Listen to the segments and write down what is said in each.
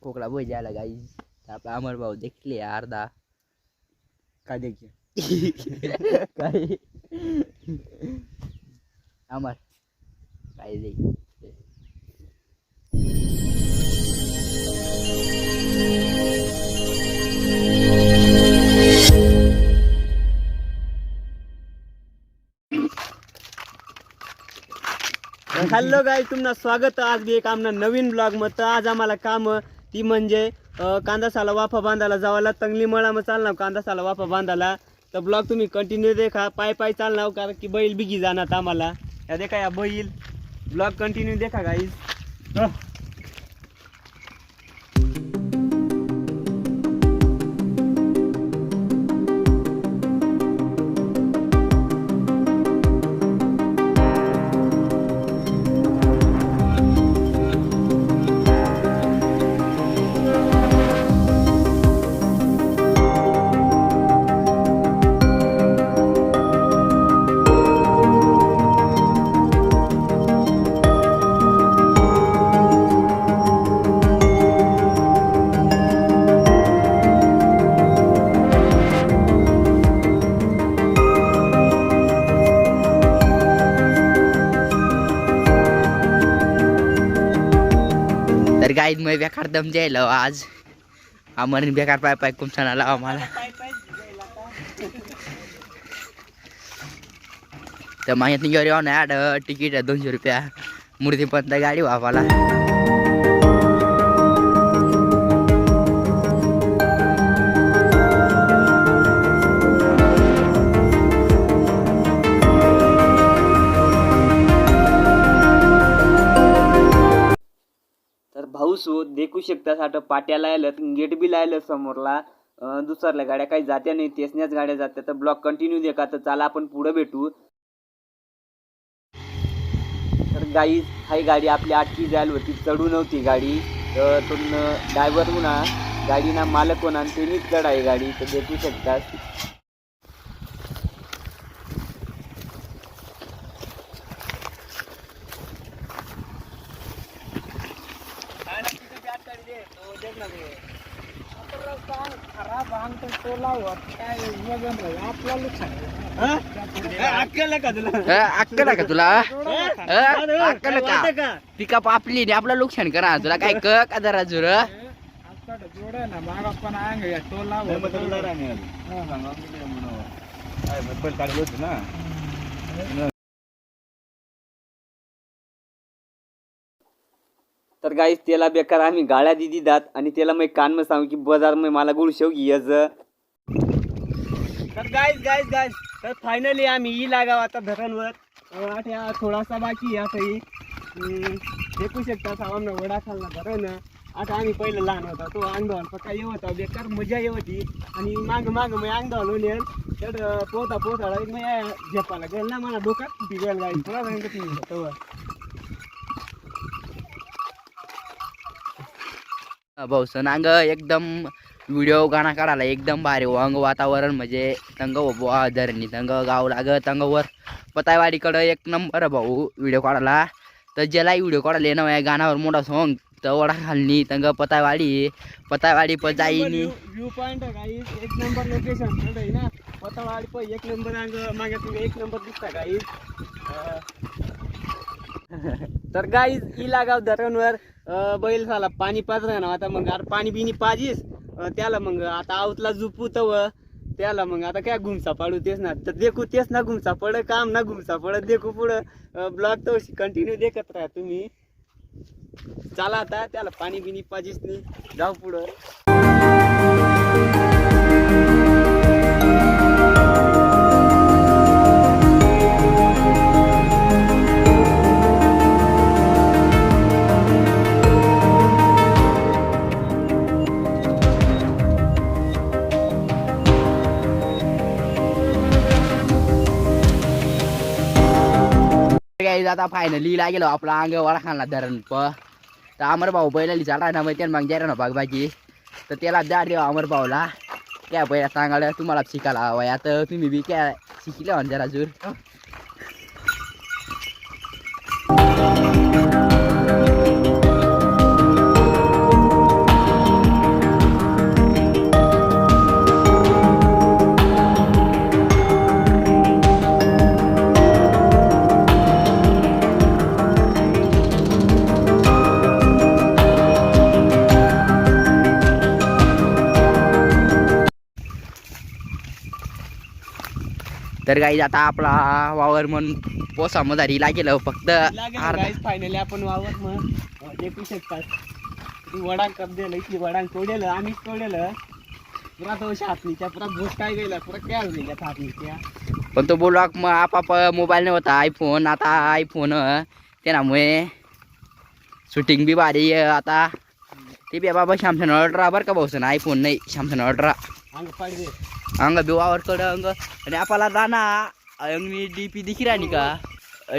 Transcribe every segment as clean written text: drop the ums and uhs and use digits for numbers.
खोकला बोल जायला गाईज. आपला अमर भाऊ देखले अर्धा काय देखील काय अमर काय दे. हॅलो गाईज, तुम्हाला स्वागत आज बी एक आमना नवीन ब्लॉग मध्ये. आज आम्हाला काम ती म्हणजे कांदा साला वाफा बांधायला जावाला तंगली मळा मग चालणार कांदा साला वाफा बांधायला. तर ब्लॉग तुम्ही कंटिन्यू देखा, पाय पाय चालणार कारण की बैल बिगी जाणार आम्हाला. या देखा या बैल ब्लॉग कंटिन्यू देखा गाईज. तर गाईज मग बेकार दम द्यायला आज आम्हाला बेकार पाय पाय कुमसाला आम्हाला. तर माहित नाही गेली ॲड तिकीट आहे 200 रुपया मूर्तीपर्यंत गाडी वापाला. तर भाऊस देखू शकता साठ पाट्या लायलं गेट बी लायलं समोरला. दुसऱ्या गाड्या काही जात्या नाही, तेसण्याच गाड्या जात्या. तर ब्लॉग कंटिन्यू देखा. तर चला आपण पुढे भेटू. तर गाई हाही गाडी आपली आटकी जायला होती, चढू नव्हती गाडी. तर तो ड्रायव्हर म्हणा गाडीना मालक म्हणा त्यांनीच चढ आहे गाडी. तर देखू शकतात. अक्कल का तुला अक्कल का पिकअप आपली नाही आपलं नुकसान करा तुला काय का जरा जुर तर गाईस त्याला बेकार आम्ही गाड्या दिदी दात आणि त्याला मग कान में सांगू की बाजार में मला गुळ शेव घ्यायच. तर गाईस तर फायनली आम्ही ही लागाव आता धरणवर. आठ्या थोडासा बाकी यातही देखू शकता सामान्य वडा खालना धरण. आता आम्ही पहिलं लहान होता तो अंगधावल पक्का येत होता बेकार मजा येवती. आणि माग मग अंगधावल नेल तर पोहता मग झेपाला गेल ना मला डोक्यात फुटी गेल गाई. थोडा सांगत भाऊ सनांग एकदम व्हिडिओ गाणं काढायला एकदम भारी वांग वातावरण म्हणजे तंग बुवा धरणी तंग गाव लाग तंगवर पतायवाडीकडं एक नंबर भाऊ व्हिडिओ काढायला. तर ज्यालाही व्हिडिओ काढायला येणं आहे गाण्यावर मोठा सॉंग तर वडा खालनी तंग पतायवाडी प जाईनी व्यू पॉइंट गाईस एक नंबर लोकेशन आहे ना. पतायवाडी प एक नंबर अंग मागे तुम्ही एक नंबर दिसता गाईस. तर गाईस ही लागाव धरणवर बैल झाला पाणी पाजरा ना. आता मग पाणी बिनी पाजीस त्याला मग आता आवतला झुपू तव त्याला मग आता काय घुमसा पाडू तेच ना. तर देखू तेच ना घुमसा पड काम ना घुमसा पडत देखू पुढं ब्लॉग तो कंटिन्यू देखत राहा तुम्ही. चला आता त्याला पाणी बिनी पाजीस नाही जाऊ पुढं. आता फायनली लागेल आपला अंग वडा खालना धरण प. तर अमर भाऊ पहिला चालला ना मग त्यानं मग द्या ना बागबाजी. तर त्याला द्या रे अमर भाऊला क्या पहिला सांगायला तुम्हाला शिकायला हवं आता तुम्ही बी काय शिकले म्हणते जरा तर गाईज आता आपला वावर म्हणून पोसा मधारी लागेल फक्त अर्धा. फायनली आपण वावर मग देखू शकतात ती वडां कप दिलं की वडां तोडेलं आम्हीच तोडेलं पुरा तो हातनीच्या पुरा भूस काय गेला पुरा काय गेल्या हातनीच्या. पण तो बोलवा मग आपाप मोबाईल नाही होता आयफोन, आता आयफोन त्यामुळे शूटिंग बी भारी आता. ते बी बाबा सॅमसंग अल्ट्रा बरं का भाऊसन, आयफोन नाही सॅमसंग अल्ट्रा. अंग पाहिजे अंग बी वावरकडं अंग आणि आपल्याला जाना अंगनी डीपी दिखी राहिली का,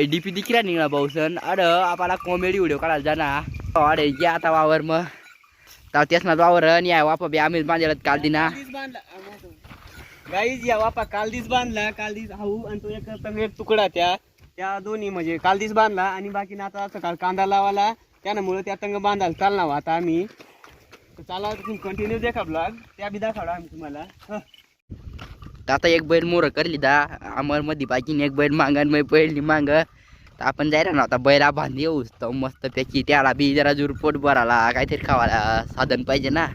डीपी दिखी राहिली ना भाऊसन. अरे आपल्याला कॉमेडी व्हिडिओ काढायला जाना अरे जे आता वावर मग तर तेच ना वावर आणि आहे वापा बी आम्हीच बांधलेलं काल दिना. गाईज या वापा कालदीस बांधला, कालदीस हाऊ आणि तो एक तुकडा त्या दोन्ही म्हणजे कालदीस बांधला आणि बाकी आता सकाळ कांदा लावाला त्यामुळे त्या तंग बांधायला चालला आता आम्ही. तर चाला तुम्ही कंटिन्यू देखा ब्लॉग त्या बी दाखवला आम्ही तुम्हाला. तर आता एक बैल मोर करली दा अमर मध्ये बाकी एक बैल मांगन मग पहिली मांग तर आपण जायला ना आता बैला बांधी येऊस तर मस्त पैकी त्याला बी जरा जूर पोट भराला काहीतरी खावायला साधन पाहिजे ना.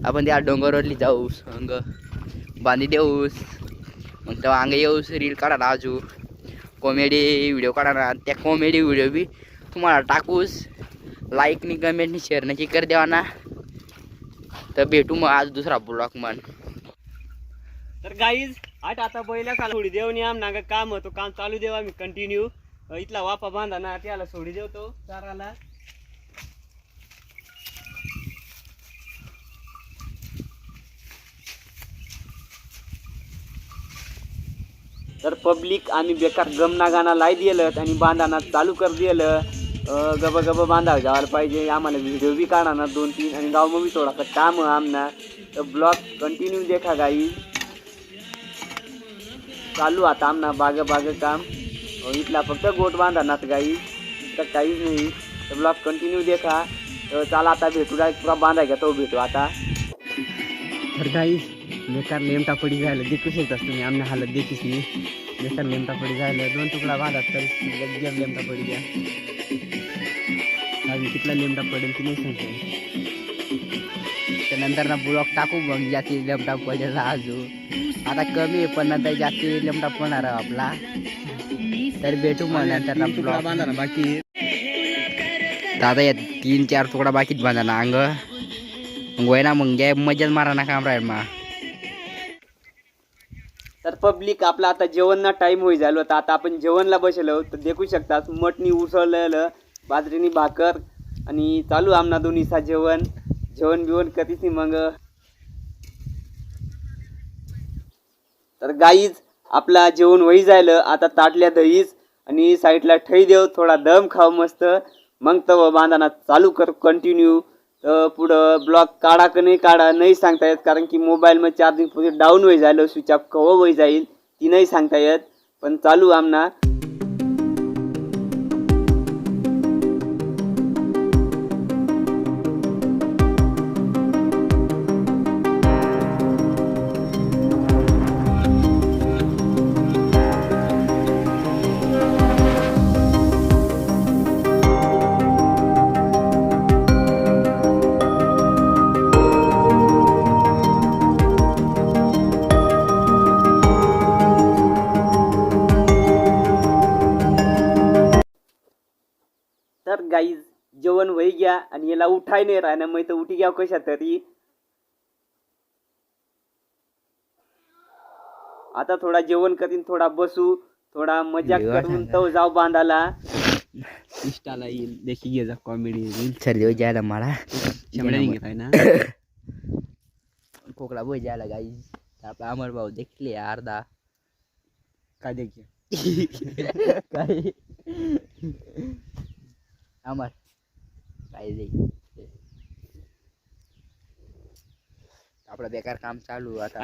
आपण त्या डोंगरवरली जाऊस अंग बांधी देऊस मग तेव्हा अंग येऊस रील काढायला अजून कॉमेडी व्हिडिओ काढा. त्या कॉमेडी व्हिडिओ बी तुम्हाला टाकूस लाईकनी कमेंटनी शेअर नक्की कर देवा ना. तर भेटू मग आज दुसरा ब्लॉग मन. तर गाईज आता बैला काल सोडी देऊ नि आम नागा काम होतो काम चालू देऊ आम्ही कंटिन्यू. इथला वापा बांधा ना त्याला सोडी देवतो चाराला. तर पब्लिक आम्ही बेकार गमना गाणं लाई दिलं आणि बांधाना चालू कर दिलं. गब गब बांधावं जायला पाहिजे आम्हाला व्हिडिओ बी काढा ना 2-3 आणि गाव मग बी थोडासा काम आमना. तर ब्लॉग कंटिन्यू देखा गाई चालू आता आमना बाग काम इथला फक्त गोट बांधा नात गाई तर काहीच नाही. तर ब्लॉग कंटिन्यू देखा. तर चला आता भेटू पुरा बांधा घ्या तो भेटू आता. तर गाई बेकार लेमटा पडी जायला देखू शकतास तुम्ही आमने हालत देखीस मी बेकार लेमटा पडी जायला 2 तुकडा बांधा तर एकदम लेमटा पडी द्या. अजून कितला लेमटा पडेल की नाही सांगतो. त्यानंतर ना ब्लॉग टाकू मग जास्ती लॅपटॉप पडेल अजून आता कमी पण नंतर जास्ती लॅपटॉप होणार आपला. तर भेटू मग नंतर ना ब्लॉग बांधा ना बाकी. दादा या 3-4 तुकडा बाकीत बांधा ना अंग मग वय ना मग घ्या मजाच मारा ना काम राहील मा. तर पब्लिक आपला आता जेवणना टाईम होई झालो तर आता आपण जेवणला बसलो तर देखू शकतात मटणी उसळलेलं बाजरीनी भाकर आणि चालू आमना दोन्हीचा जेवण बिवण कधीच मग. तर गाईज आपला जेवण होई जायलं आता ताटल्या दहीच आणि साईडला ठई देव थोडा दम खाव मस्त मग तर बांधाना चालू कर कंटिन्यू. तर पुढं ब्लॉग काढा का नाही काढा नाही सांगता येत कारण की मोबाईलमध्ये चार्जिंग डाऊन होई झालं स्विच ऑफ कवा होई जाईल ती नाही सांगता येत पण चालू आमना. तर गाईज जेवण वही घ्या आणि याला उठाय नाही राहणार मग तर उठी घ्या कशा तरी. आता थोडा जेवण करीन थोडा बसू थोडा मजा करून तो जाऊ बांधाला. इंस्टाला येईल देखी घे जा कॉमेडी सर्दी जायला मला ना खोकला बोय जायला गाई आपला अमर भाऊ देखले अर्धा काय देखील काय अमर काय दे आपलं बेकार काम चालू आता.